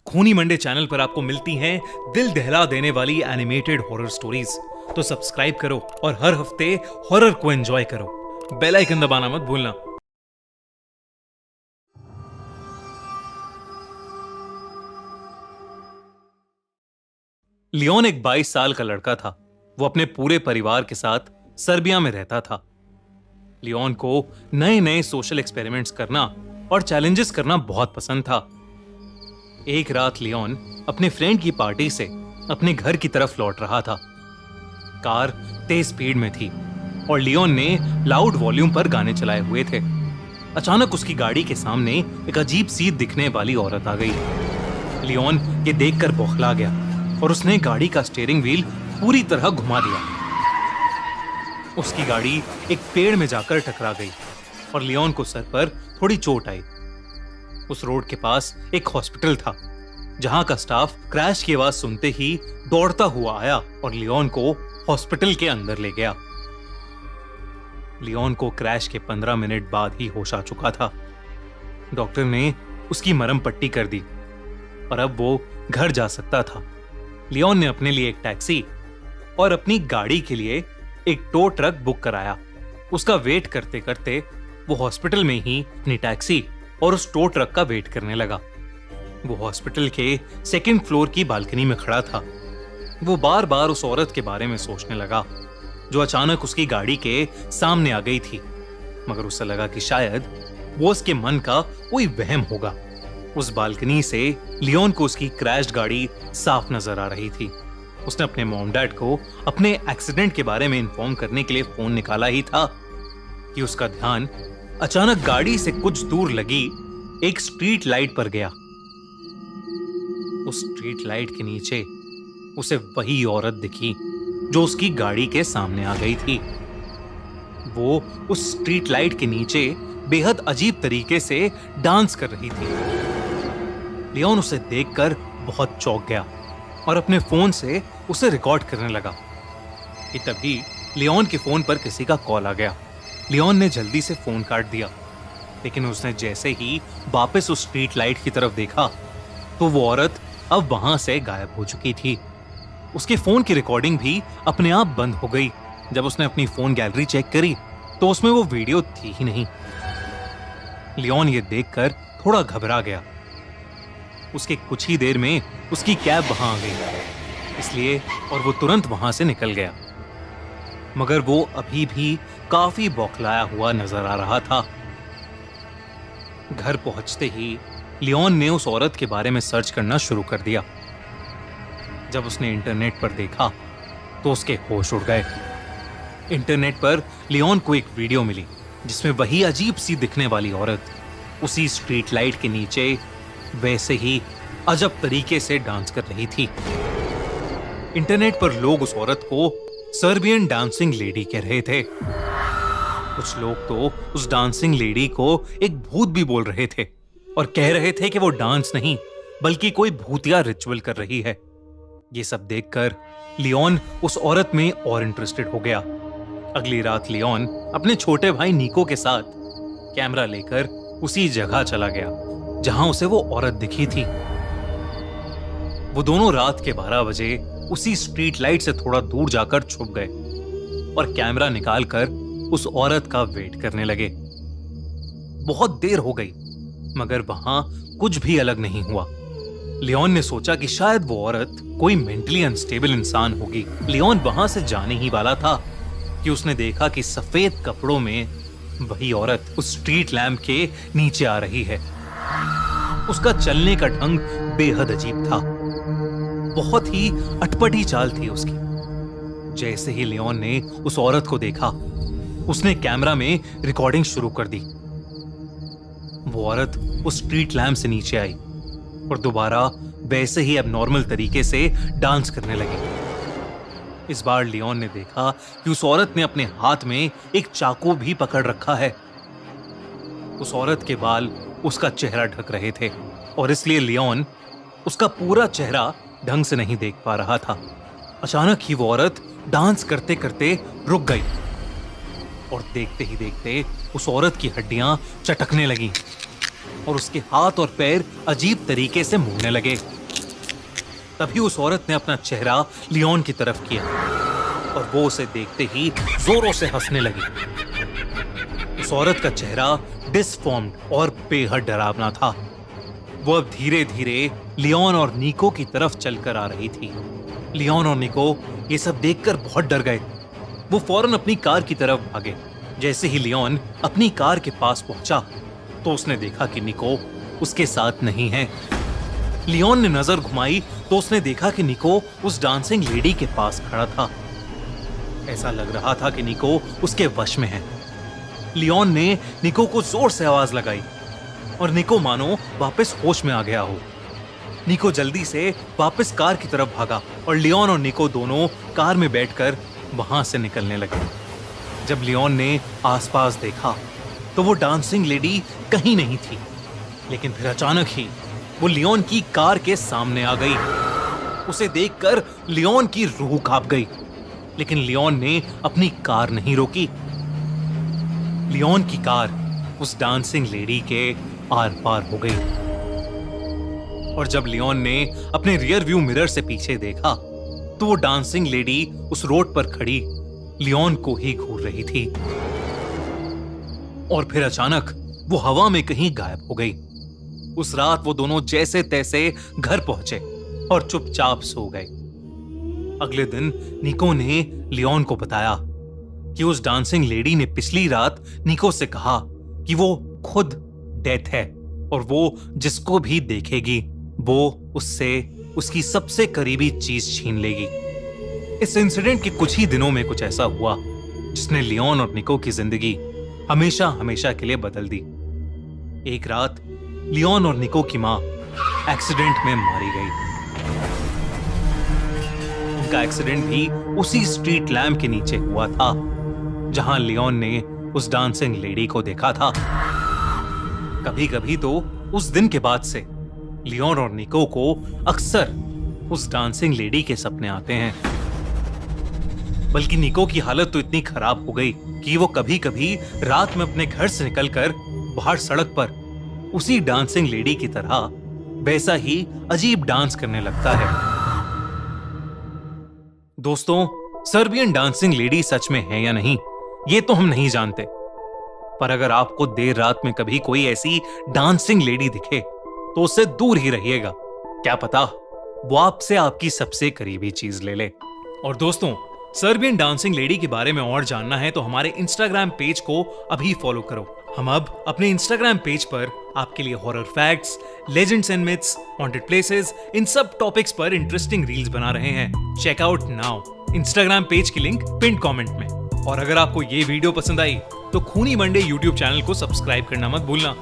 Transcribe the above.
खूनी Monday channel पर आपको मिलती हैं दिल दहला देने वाली एनिमेटेड हॉरर स्टोरीज। तो सब्सक्राइब करो और हर हफ्ते हॉरर को एंजॉय करो। बेल आइकन दबाना मत भूलना। लियोन एक 22 साल का लड़का था। वो अपने पूरे परिवार के साथ सर्बिया में रहता था। लियोन को नए नए सोशल एक्सपेरिमेंट्स करना और चैलेंजेस करना बहुत पसंद था। एक रात लियोन अपने फ्रेंड की पार्टी से अपने घर की तरफ लौट रहा था। कार तेज स्पीड में थी और लियोन ने लाउड वॉल्यूम पर गाने चलाए हुए थे। अचानक उसकी गाड़ी के सामने एक अजीब सी दिखने वाली औरत आ गई। लियोन ये देखकर बौखला गया और उसने गाड़ी का स्टीयरिंग व्हील पूरी तरह घुमा दिया। उसकी गाड़ी एक पेड़ में जाकर टकरा गई और लियोन को सर पर थोड़ी चोट आई। उस रोड के पास एक हॉस्पिटल था जहां का स्टाफ क्रैश की आवाज सुनते ही दौड़ता हुआ आया और लियोन को हॉस्पिटल के अंदर ले गया। लियोन को क्रैश के 15 मिनट बाद ही होश आ चुका था। डॉक्टर ने उसकी मरहम पट्टी कर दी और अब वो घर जा सकता था। लियोन ने अपने लिए एक टैक्सी और अपनी गाड़ी के लिए एक टो ट्रक बुक कराया। उसका वेट करते करते वो हॉस्पिटल में ही अपनी टैक्सी और उस टो ट्रक का वेट करने लगा। वो हॉस्पिटल के सेकंड फ्लोर की बालकनी में खड़ा था। वो बार बार उस औरत के बारे में सोचने लगा जो अचानक उसकी गाड़ी के सामने आ गई थी, मगर उसे लगा कि शायद वो उसके मन का कोई वहम होगा। उस बालकनी से लियोन को उसकी क्रैश्ड गाड़ी साफ नजर आ रही थी। उसने अपने मॉम डैड को अपने एक्सीडेंट के बारे में इन्फॉर्म करने के लिए फोन निकाला ही था कि उसका ध्यान अचानक गाड़ी से कुछ दूर लगी एक स्ट्रीट लाइट पर गया। उस स्ट्रीट लाइट के नीचे उसे वही औरत दिखी जो उसकी गाड़ी के सामने आ गई थी। वो उस स्ट्रीट लाइट के नीचे बेहद अजीब तरीके से डांस कर रही थी। लियोन उसे देखकर बहुत चौंक गया और अपने फोन से उसे रिकॉर्ड करने लगा कि तभी लियोन के फोन पर किसी का कॉल आ गया। लियोन ने जल्दी से फोन काट दिया, लेकिन उसने जैसे ही वापस उस स्ट्रीट लाइट की तरफ देखा तो वो औरत अब वहां से गायब हो चुकी थी। उसके फोन की रिकॉर्डिंग भी अपने आप बंद हो गई। जब उसने अपनी फोन गैलरी चेक करी तो उसमें वो वीडियो थी ही नहीं। लियोन ये देखकर थोड़ा घबरा गया। उसके कुछ ही देर में उसकी कैब वहां आ गई, इसलिए और वो तुरंत वहां से निकल गया, मगर वो अभी भी काफी बौखलाया हुआ नजर आ रहा था। घर पहुंचते ही लियोन ने उस औरत के बारे में सर्च करना शुरू कर दिया। जब उसने इंटरनेट पर देखा तो उसके होश उड़ गए। इंटरनेट पर लियोन को एक वीडियो मिली जिसमें वही अजीब सी दिखने वाली औरत उसी स्ट्रीट लाइट के नीचे वैसे ही अजब तरीके से डांस कर रही थी। इंटरनेट पर लोग उस औरत को सर्बियन डांसिंग लेडी कह रहे थे। कुछ लोग तो उस डांसिंग लेडी को एक भूत भी बोल रहे थे और कह रहे थे कि वो डांस नहीं बल्कि कोई भूतिया रिचुअल कर रही है। ये सब देखकर लियोन उस औरत में और इंटरेस्टेड हो गया। अगली रात लियोन अपने छोटे भाई निको के साथ कैमरा लेकर उसी जगह चला गया जहां उसे वो औरत दिखी थी। वो दोनों रात के 12 बजे उसी स्ट्रीट लाइट से थोड़ा दूर जाकर छुप गए और कैमरा निकालकर उस औरत का वेट करने लगे। बहुत देर हो गई मगर वहां कुछ भी अलग नहीं हुआ। लियोन ने सोचा कि शायद वो औरत कोई मेंटली अनस्टेबल इंसान होगी। लियोन वहां से जाने ही वाला था कि उसने देखा कि सफेद कपड़ों में वही औरत उस स्ट्रीट लैंप के नीचे आ रही है। उसका चलने का ढंग बेहद अजीब था। बहुत ही अटपटी चाल थी उसकी। जैसे ही लियोन ने उस औरत को देखा उसने कैमरा में रिकॉर्डिंग शुरू कर दी। वो औरत उस स्ट्रीट लैंप से नीचे आई और दोबारा वैसे ही एबनॉर्मल तरीके से डांस करने लगी। इस बार लियोन ने देखा कि उस औरत ने अपने हाथ में एक चाकू भी पकड़ रखा है। उस औरत के बाल उसका चेहरा ढक रहे थे और इसलिए लियोन उसका पूरा चेहरा ढंग से नहीं देख पा रहा था। अचानक ही वो औरत डांस करते करते रुक गई और देखते ही देखते उस औरत की हड्डियां चटकने लगीं। और उसके हाथ और पैर अजीब तरीके से मुड़ने लगे। तभी उस औरत ने अपना चेहरा लियोन की तरफ किया और वो उसे देखते ही जोरों से हंसने लगी। उस औरत का चेहरा डिसफॉर्म्ड और बेहद डरावना था। वो अब धीरे धीरे लियोन और निको की तरफ चलकर आ रही थी। लियोन और निको ये सब देखकर बहुत डर गए। वो फौरन अपनी कार की तरफ भागे। जैसे ही लियोन अपनी कार के पास पहुंचा तो उसने देखा कि निको उसके साथ नहीं है। लियोन ने नजर घुमाई तो उसने देखा कि निको उस डांसिंग लेडी के पास खड़ा था। ऐसा लग रहा था कि निको उसके वश में है। लियोन ने निको को जोर से आवाज लगाई और निको मानो वापस होश में आ गया हो। निको जल्दी से वापस कार की तरफ भागा और लियोन और निको दोनों कार में बैठकर वहां से निकलने लगे। जब लियोन ने आसपास देखा तो वो डांसिंग लेडी कहीं नहीं थी, लेकिन फिर अचानक ही वो लियोन की कार के सामने आ गई। उसे देखकर लियोन की रूह कांप गई, लेकिन लियोन ने अपनी कार नहीं रोकी। लियोन की कार उस डांसिंग लेडी के आर पार हो गई और जब लियोन ने अपने रियर व्यू मिरर से पीछे देखा तो वो डांसिंग लेडी उस रोड पर खड़ी लियोन को ही घूर रही थी और फिर अचानक वो हवा में कहीं गायब हो गई। उस रात वो दोनों जैसे तैसे घर पहुंचे और चुपचाप सो गए। अगले दिन निको ने लियोन को बताया कि उस डांसिंग लेडी ने पिछली रात निको से कहा कि वो खुद डेथ है और वो जिसको भी देखेगी वो उससे उसकी सबसे करीबी चीज छीन लेगी। इस इंसिडेंट के कुछ ही दिनों में कुछ ऐसा हुआ जिसने लियोन और निको की जिंदगी हमेशा हमेशा के लिए बदल दी। एक रात लियोन और निको की मां एक्सीडेंट में मारी गई। उनका एक्सीडेंट भी उसी स्ट्रीट लैम्प के नीचे हुआ था जहां लियोन ने उस डांसिंग लेडी को देखा था। कभी कभी तो उस दिन के बाद से लियोन और निको को अक्सर उस डांसिंग लेडी के सपने आते हैं। बल्कि निको की हालत तो इतनी खराब हो गई कि वो कभी कभी रात में अपने घर से निकलकर बाहर सड़क पर उसी डांसिंग लेडी की तरह वैसा ही अजीब डांस करने लगता है। दोस्तों, सर्बियन डांसिंग लेडी सच में है या नहीं ये तो हम नहीं जानते, पर अगर आपको देर रात में कभी कोई ऐसी डांसिंग लेडी दिखे तो उससे दूर ही रहिएगा। क्या पता वो आपसे आपकी सबसे करीबी चीज ले ले। और दोस्तों, सर्बियन डांसिंग लेडी के बारे में और जानना है तो हमारे इंस्टाग्राम पेज को अभी फॉलो करो। हम अब अपने इंस्टाग्राम पेज पर आपके लिए horror facts, legends and myths, haunted places, इन सब टॉपिक्स पर इंटरेस्टिंग रील्स बना रहे हैं। Check out now. Instagram page की लिंक पिन कमेंट में। और अगर आपको ये वीडियो पसंद आई तो खूनी मंडे यूट्यूब चैनल को सब्सक्राइब करना मत भूलना।